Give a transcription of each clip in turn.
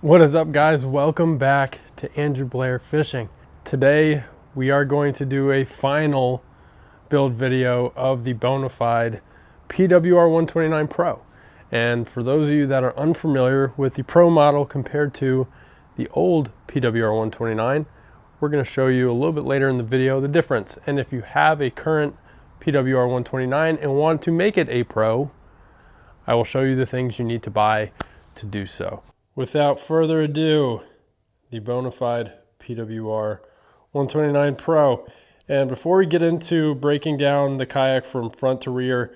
What is up, guys? Welcome back to Andrew Blair Fishing. Today we are going to do a final build video of the Bonafide PWR129 Pro. And for those of you that are unfamiliar with the Pro model compared to the old PWR129, we're going to show you a little bit later in the video the difference. And if you have a current PWR129 and want to make it a Pro, I will show you the things you need to buy to do so. Without further ado, the Bonafide PWR129 Pro. And before we get into breaking down the kayak from front to rear,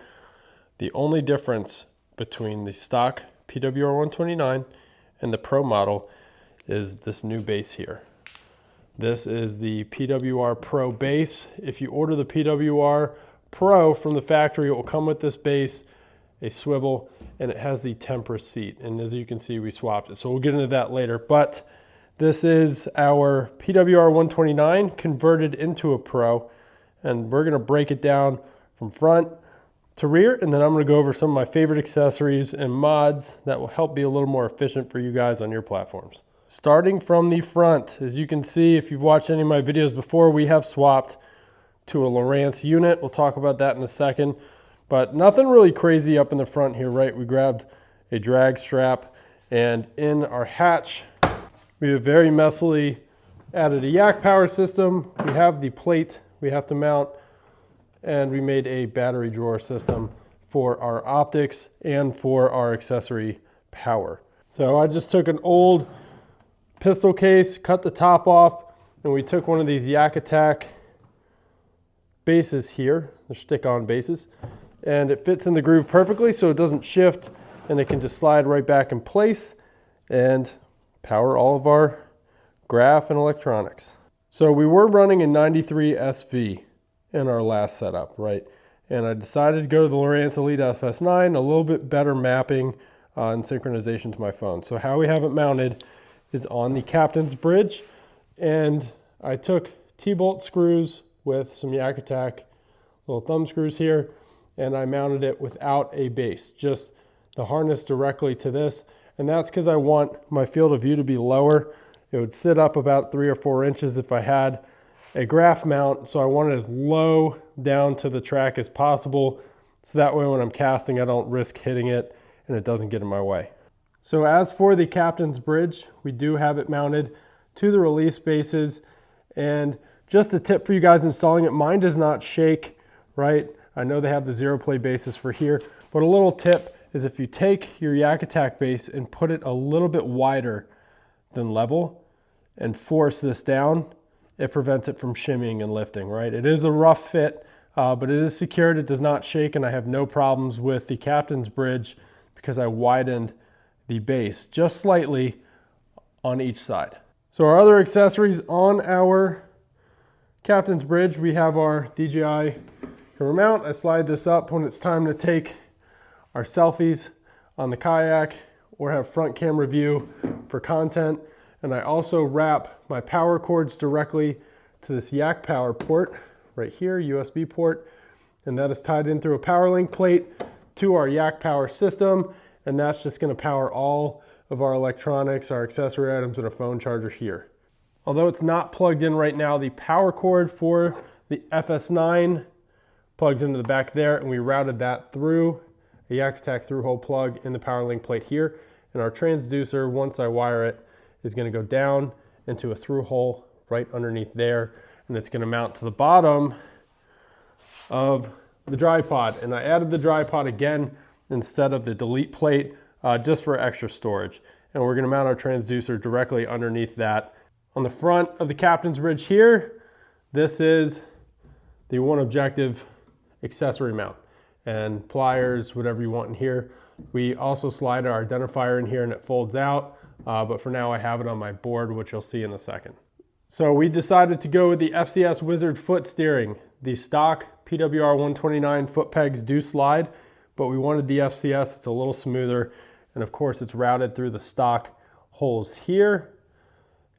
the only difference between the stock PWR129 and the Pro model is this new base here. This is the PWR Pro base. If you order the PWR Pro from the factory, it will come with this base, a swivel, and it has the temper seat. And as you can see, we swapped it. So we'll get into that later. But this is our PWR129 converted into a Pro. And we're gonna break it down from front to rear. And then I'm gonna go over some of my favorite accessories and mods that will help be a little more efficient for you guys on your platforms. Starting from the front, as you can see, if you've watched any of my videos before, we have swapped to a Lowrance unit. We'll talk about that in a second. But nothing really crazy up in the front here, right? We grabbed a drag strap, and in our hatch, we have very messily added a yak power system. We have the plate we have to mount, and we made a battery drawer system for our optics and for our accessory power. So I just took an old pistol case, cut the top off, and we took one of these Yak Attack bases here, the stick-on bases, and it fits in the groove perfectly so it doesn't shift, and it can just slide right back in place and power all of our graph and electronics. So we were running a 93 SV in our last setup, right? And I decided to go to the Lowrance Elite FS9, a little bit better mapping and synchronization to my phone. So how we have it mounted is on the captain's bridge, and I took T-bolt screws with some Yak Attack little thumb screws here, and I mounted it without a base, just the harness directly to this. And that's because I want my field of view to be lower. It would sit up about 3 or 4 inches if I had a graph mount, so I want it as low down to the track as possible, so that way when I'm casting I don't risk hitting it and it doesn't get in my way. So as for the captain's bridge, we do have it mounted to the release bases, and just a tip for you guys installing it, mine does not shake, right? I know they have the zero play bases for here, but a little tip is if you take your Yak Attack base and put it a little bit wider than level and force this down, it prevents it from shimmying and lifting, right? It is a rough fit, but it is secured, it does not shake, and I have no problems with the captain's bridge because I widened the base just slightly on each side. So our other accessories on our captain's bridge, we have our DJI camera mount. I slide this up when it's time to take our selfies on the kayak or have front camera view for content. And I also wrap my power cords directly to this Yak Power port right here, USB port, and that is tied in through a power link plate to our Yak Power system, and that's just going to power all of our electronics, our accessory items, and a phone charger here. Although it's not plugged in right now, the power cord for the FS9 plugs into the back there, and we routed that through a Yak Attack through-hole plug in the power link plate here. And our transducer, once I wire it, is going to go down into a through-hole right underneath there, and it's going to mount to the bottom of the tripod. And I added the tripod again instead of the delete plate just for extra storage. And we're going to mount our transducer directly underneath that. On the front of the captain's bridge here, this is the one objective accessory mount, and pliers, whatever you want in here. We also slide our identifier in here and it folds out, but for now I have it on my board, which you'll see in a second. So we decided to go with the FCS Wizard foot steering. The stock PWR129 foot pegs do slide, but we wanted the FCS, it's a little smoother, and of course it's routed through the stock holes here.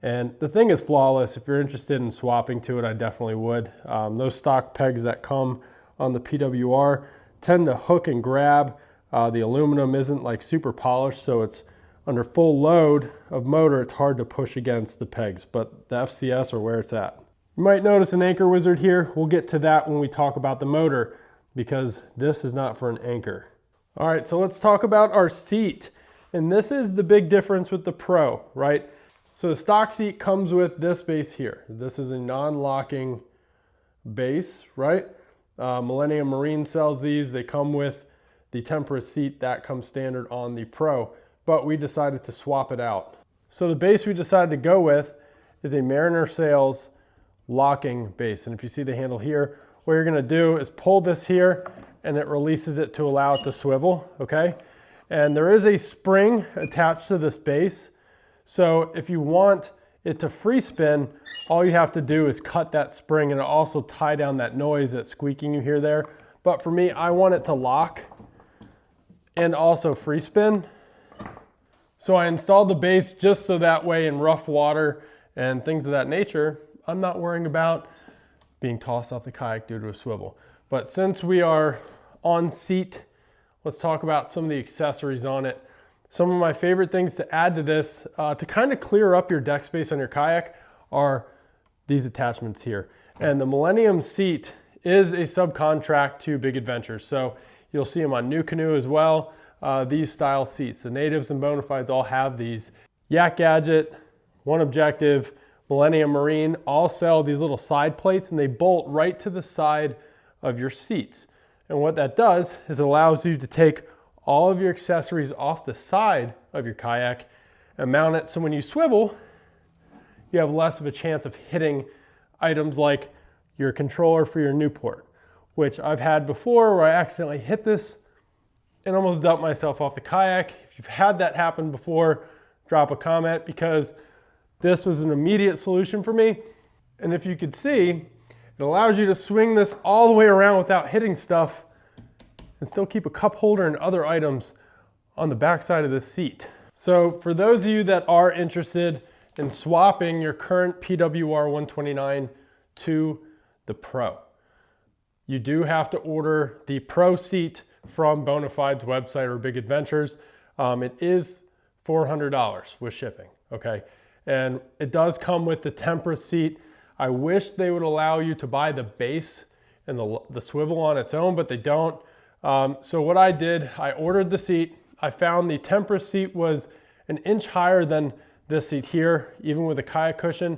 And the thing is flawless. If you're interested in swapping to it, I definitely would. Those stock pegs that come on the PWR tend to hook and grab. The aluminum isn't like super polished, so it's under full load of motor, it's hard to push against the pegs, but the FCS are where it's at. You might notice an anchor wizard here. We'll get to that when we talk about the motor, because this is not for an anchor. All right, so let's talk about our seat. And this is the big difference with the Pro, right? So the stock seat comes with this base here. This is a non-locking base, right? Millennium Marine sells these. They come with the Tempera seat that comes standard on the Pro, but we decided to swap it out. So the base we decided to go with is a Mariner Sales locking base. And if you see the handle here, what you're gonna do is pull this here and it releases it to allow it to swivel, okay? And there is a spring attached to this base. So if you want it to free spin, all you have to do is cut that spring, and it'll also tie down that noise, that squeaking you hear there. But for me, I want it to lock and also free spin. So I installed the base just so that way in rough water and things of that nature, I'm not worrying about being tossed off the kayak due to a swivel. But since we are on seat, let's talk about some of the accessories on it. Some of my favorite things to add to this, to kind of clear up your deck space on your kayak, are these attachments here. And the Millennium seat is a subcontract to Big Adventures. So you'll see them on New Canoe as well. These style seats, the Natives and Bonafides all have these. Yak Gadget, One Objective, Millennium Marine all sell these little side plates, and they bolt right to the side of your seats. And what that does is it allows you to take all of your accessories off the side of your kayak and mount it so when you swivel, you have less of a chance of hitting items like your controller for your Newport, which I've had before where I accidentally hit this and almost dumped myself off the kayak. If you've had that happen before, drop a comment, because this was an immediate solution for me. And if you could see, it allows you to swing this all the way around without hitting stuff and still keep a cup holder and other items on the back side of the seat. So for those of you that are interested in swapping your current PWR129 to the Pro, you do have to order the Pro seat from Bonafide's website or Big Adventures. It is $400 with shipping, okay? And it does come with the Tempera seat. I wish they would allow you to buy the base and the swivel on its own, but they don't. So what I did, I ordered the seat. I found the Tempera seat was an inch higher than this seat here, even with a kayak cushion,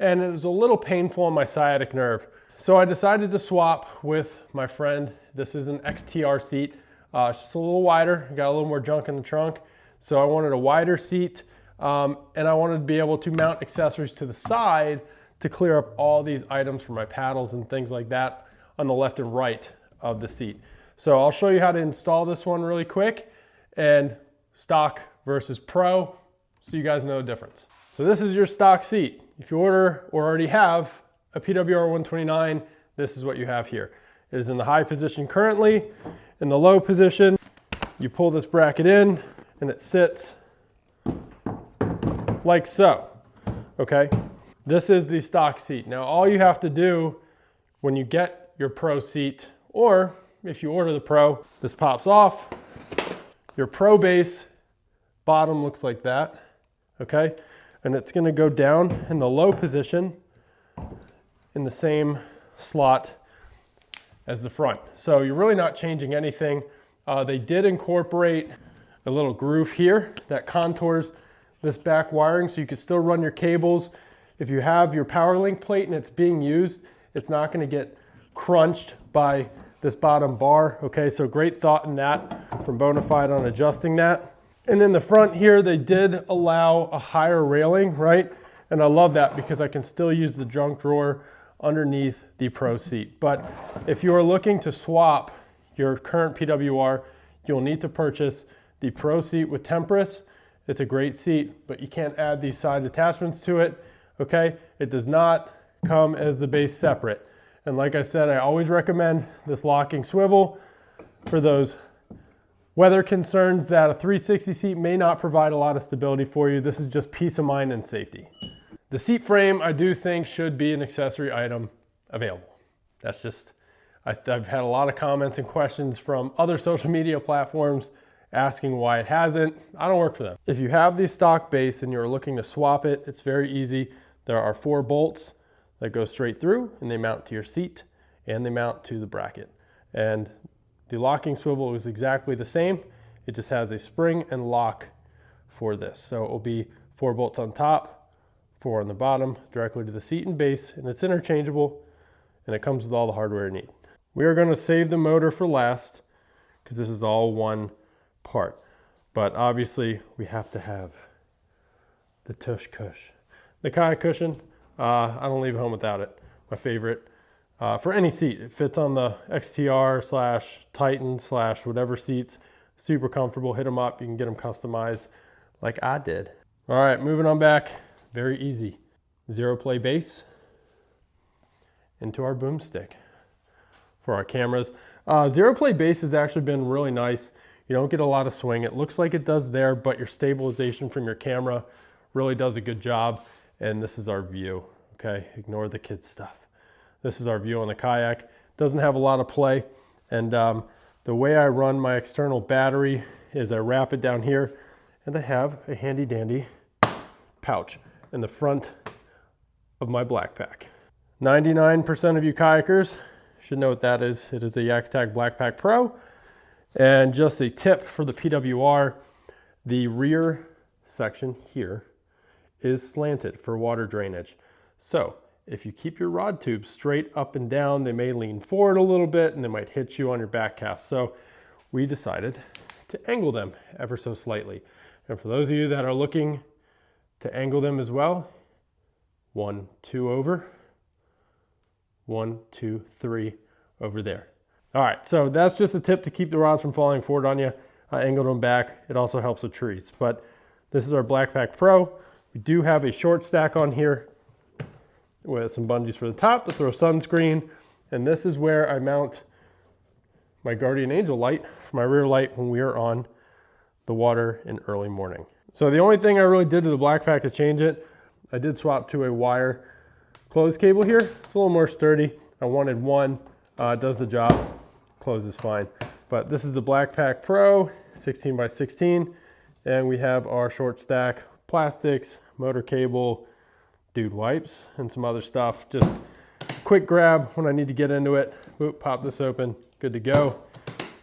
and it was a little painful on my sciatic nerve. So I decided to swap with my friend. This is an XTR seat. It's just a little wider, got a little more junk in the trunk. So I wanted a wider seat, and I wanted to be able to mount accessories to the side to clear up all these items for my paddles and things like that on the left and right of the seat. So I'll show you how to install this one really quick, and stock versus Pro, so you guys know the difference. So this is your stock seat. If you order or already have a PWR129, this is what you have here. It is in the high position currently. In the low position, you pull this bracket in and it sits like so, okay? This is the stock seat. Now all you have to do when you get your Pro seat, or if you order the Pro, this pops off. Your Pro base bottom looks like that, okay? And it's gonna go down in the low position in the same slot as the front. So you're really not changing anything. They did incorporate a little groove here that contours this back wiring so you can still run your cables. If you have your power link plate and it's being used, it's not gonna get crunched by this bottom bar, okay? So great thought in that from Bonafide on adjusting that. And in the front here, they did allow a higher railing, right? And I love that because I can still use the junk drawer underneath the Pro seat. But if you are looking to swap your current PWR, you'll need to purchase the Pro seat with Temperas. It's a great seat, but you can't add these side attachments to it, okay? It does not come as the base separate. And like I said, I always recommend this locking swivel for those weather concerns that a 360 seat may not provide a lot of stability for you. This is just peace of mind and safety. The seat frame, I do think, should be an accessory item available. That's just, I've had a lot of comments and questions from other social media platforms, asking why it hasn't. I don't work for them. If you have the stock base and you're looking to swap it, it's very easy. There are 4 bolts that go straight through, and they mount to your seat and they mount to the bracket. And the locking swivel is exactly the same. It just has a spring and lock for this. So it will be 4 bolts on top, 4 on the bottom, directly to the seat and base, and it's interchangeable, and it comes with all the hardware you need. We are going to save the motor for last because this is all one part. But obviously we have to have the tush cush. The Kayak cushion, I don't leave home without it. My favorite for any seat. It fits on the XTR / Titan / whatever seats. Super comfortable. Hit them up. You can get them customized like I did. All right, moving on back. Very easy. 0 play base into our boomstick for our cameras. 0 play base has actually been really nice. You don't get a lot of swing. It looks like it does there, but your stabilization from your camera really does a good job. And this is our view, okay? Ignore the kids stuff. This is our view on the Kayak. Doesn't have a lot of play. And the way I run my external battery is I wrap it down here, and I have a handy dandy pouch in the front of my black pack. 99% of you kayakers should know what that is. It is a Yak Attack Black Pack Pro. And just a tip for the PWR, the rear section here is slanted for water drainage. So if you keep your rod tubes straight up and down, they may lean forward a little bit and they might hit you on your back cast. So we decided to angle them ever so slightly. And for those of you that are looking to angle them as well, 1, 2 over, 1, 2, 3 over there. All right, so that's just a tip to keep the rods from falling forward on you. I angled them back. It also helps with trees. But this is our Black Pack Pro. We do have a short stack on here with some bungees for the top to throw sunscreen. And this is where I mount my Guardian Angel light for my rear light when we are on the water in early morning. So the only thing I really did to the Black Pack to change it, I did swap to a wire close cable here. It's a little more sturdy. I wanted one, it does the job, closes fine. But this is the Black Pack Pro, 16 by 16. And we have our short stack, plastics, motor cable, dude wipes, and some other stuff. Just quick grab when I need to get into it. Boop, pop this open, good to go.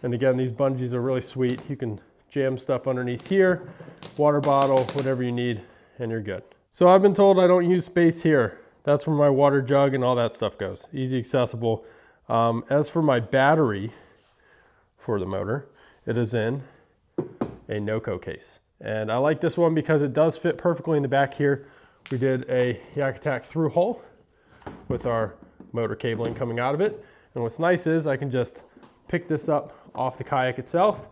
And again, these bungees are really sweet. You can jam stuff underneath here, water bottle, whatever you need, and you're good. So I've been told I don't use space here. That's where my water jug and all that stuff goes. Easy accessible. As for my battery for the motor, it is in a Noco case. And I like this one because it does fit perfectly in the back here. We did a Yak Attack through hole with our motor cabling coming out of it. And what's nice is I can just pick this up off the Kayak itself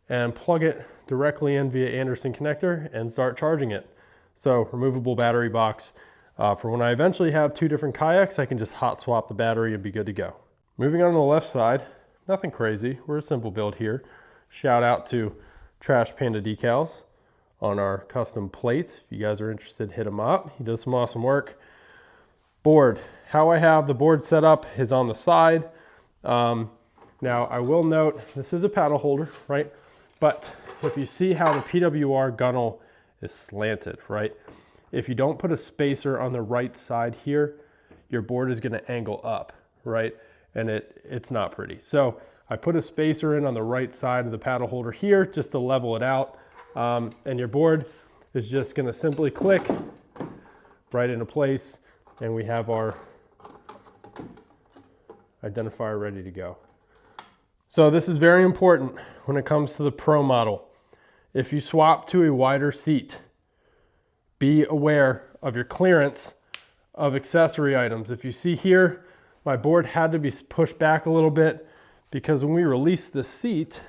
and plug it directly in via Anderson connector and start charging it. So removable battery box. For when I eventually have 2 different Kayaks, I can just hot swap the battery and be good to go. Moving on to the left side, nothing crazy. We're a simple build here. Shout out to Trash Panda Decals on our custom plates. If you guys are interested, hit him up. He does some awesome work. Board. How I have the board set up is on the side. Now I will note, this is a paddle holder, right? But if you see how the PWR gunnel is slanted, right? If you don't put a spacer on the right side here, your board is gonna angle up, right? And it's not pretty. So I put a spacer in on the right side of the paddle holder here just to level it out. And your board is just gonna simply click right into place, and we have our identifier ready to go. So this is very important when it comes to the Pro model. If you swap to a wider seat, be aware of your clearance of accessory items. If you see here, my board had to be pushed back a little bit because when we release the seat,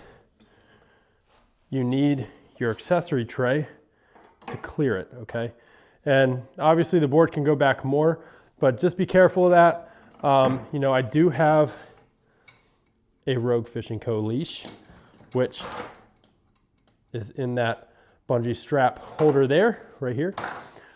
you need your accessory tray to clear it, okay? And obviously the board can go back more, but just be careful of that. You know, I do have a Rogue Fishing Co. leash, which is in that bungee strap holder there, right here.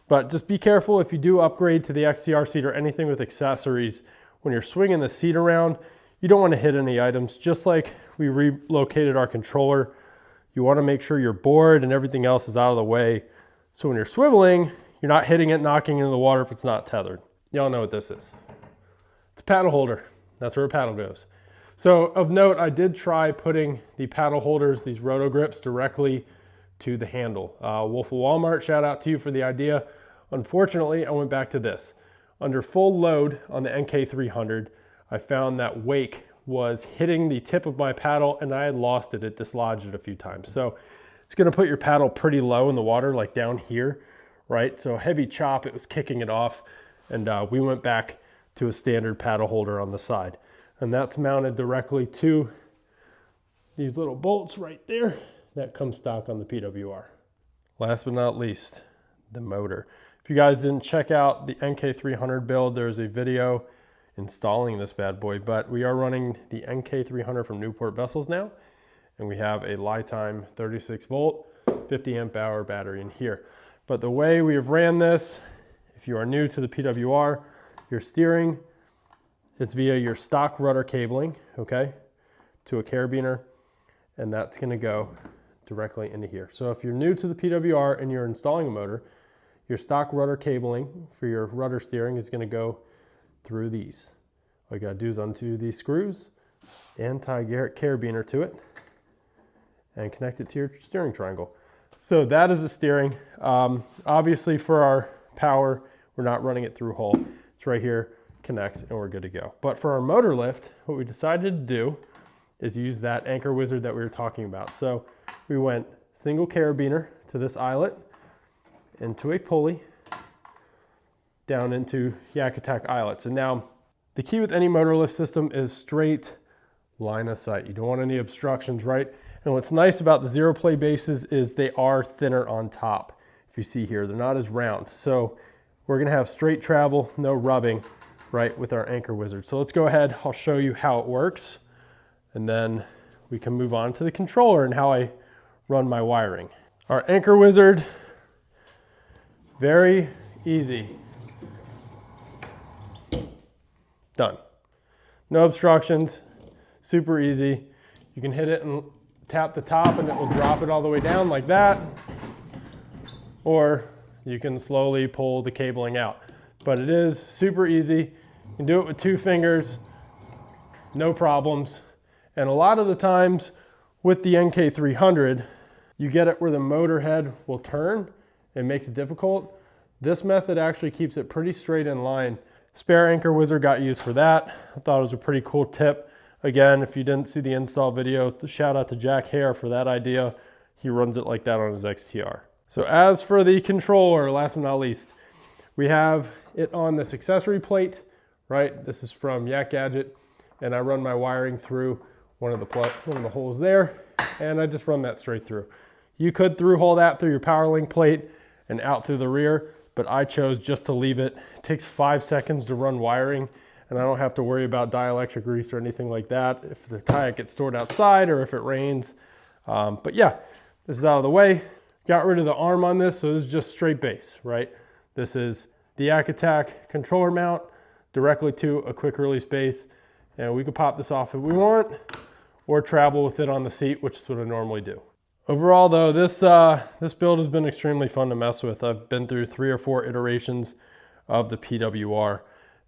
But just be careful if you do upgrade to the XTR seat or anything with accessories. When you're swinging the seat around, you don't want to hit any items. Just like we relocated our controller, you want to make sure your board and everything else is out of the way. So when you're swiveling, you're not hitting it, knocking into the water if it's not tethered. Y'all know what this is. It's a paddle holder. That's where a paddle goes. So of note, I did try putting the paddle holders, these roto grips, directly to the handle. Wolf of Walmart, shout out to you for the idea. Unfortunately, I went back to this. Under full load on the NK300, I found that wake was hitting the tip of my paddle and I had lost it. It dislodged it a few times. So it's gonna put your paddle pretty low in the water, like down here, right? So a heavy chop, it was kicking it off, and we went back to a standard paddle holder on the side. And that's mounted directly to these little bolts right there that come stock on the PWR. Last but not least, the motor. If you guys didn't check out the NK300 build, there's a video installing this bad boy, but we are running the NK300 from Newport Vessels now, and we have a Lifetime 36 volt, 50 amp hour battery in here. But the way we have ran this, if you are new to the PWR, your steering, it's via your stock rudder cabling, okay, to a carabiner, and that's gonna go directly into here. So if you're new to the PWR and you're installing a motor, your stock rudder cabling for your rudder steering is gonna go through these. All you gotta do is undo these screws and tie a carabiner to it and connect it to your steering triangle. So that is the steering. Obviously for our power, we're not running it through hull. It's right here, connects, and we're good to go. But for our motor lift, what we decided to do is use that anchor wizard that we were talking about. So we went single carabiner to this eyelet, into a pulley, down into Yak Attack eyelets. And now the key with any motor lift system is straight line of sight. You don't want any obstructions, right? And what's nice about the zero play bases is they are thinner on top. If you see here, they're not as round. So we're gonna have straight travel, no rubbing, right, with our anchor wizard. So let's go ahead, I'll show you how it works, and then we can move on to the controller and how I run my wiring. Our anchor wizard, very easy. Done. No obstructions, super easy. You can hit it and tap the top and it will drop it all the way down like that. Or you can slowly pull the cabling out. But it is super easy. You can do it with 2 fingers, no problems. And a lot of the times with the NK300, you get it where the motor head will turn. It makes it difficult. This method actually keeps it pretty straight in line. Spare anchor wizard got used for that. I thought it was a pretty cool tip. Again, if you didn't see the install video, shout out to Jack Hare for that idea. He runs it like that on his XTR. So as for the controller, last but not least, we have it on this accessory plate, right? This is from Yak Gadget, and I run my wiring through one of the holes there, and I just run that straight through. You could through hole that through your power link plate and out through the rear, but I chose just to leave it. It takes 5 seconds to run wiring, and I don't have to worry about dielectric grease or anything like that if the kayak gets stored outside or if it rains. But yeah, this is out of the way. Got rid of the arm on this, so this is just straight base, right? This is the Yak Attack controller mount directly to a quick release base, and we could pop this off if we want, or travel with it on the seat, which is what I normally do. Overall though, this build has been extremely fun to mess with. I've been through 3 or 4 iterations of the PWR,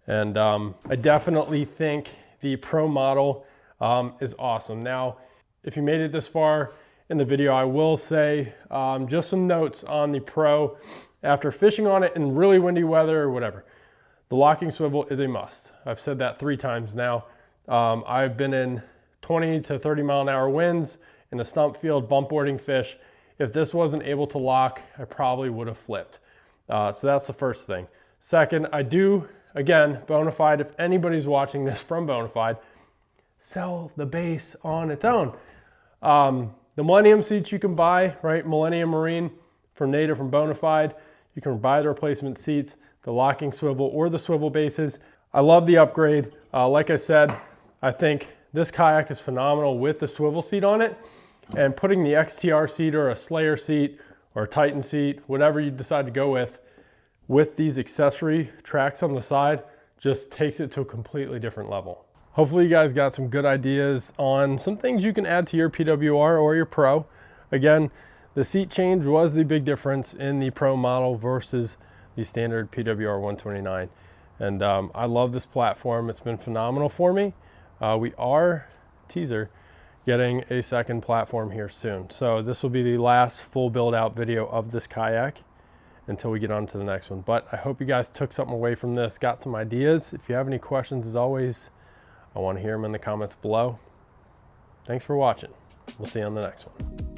and I definitely think the Pro model is awesome. Now, if you made it this far in the video, I will say just some notes on the Pro. After fishing on it in really windy weather or whatever, the locking swivel is a must. I've said that 3 times now. I've been in 20 to 30 mile an hour winds in a stump field bump boarding fish. If this wasn't able to lock, I probably would have flipped. So that's the first thing. Second, I do, again, Bonafide, if anybody's watching this from Bonafide, sell the base on its own. The Millennium seats you can buy, right? Millennium Marine from Native from Bonafide. You can buy the replacement seats, the locking swivel or the swivel bases. I love the upgrade. Like I said, I think this kayak is phenomenal with the swivel seat on it, and putting the XTR seat or a Slayer seat or a Titan seat, whatever you decide to go with these accessory tracks on the side, just takes it to a completely different level. Hopefully you guys got some good ideas on some things you can add to your PWR or your Pro. Again, the seat change was the big difference in the Pro model versus the standard PWR129. And I love this platform. It's been phenomenal for me. We are, teaser, getting a second platform here soon. So this will be the last full build out video of this kayak until we get on to the next one. But I hope you guys took something away from this, got some ideas. If you have any questions, as always, I want to hear them in the comments below. Thanks for watching. We'll see you on the next one.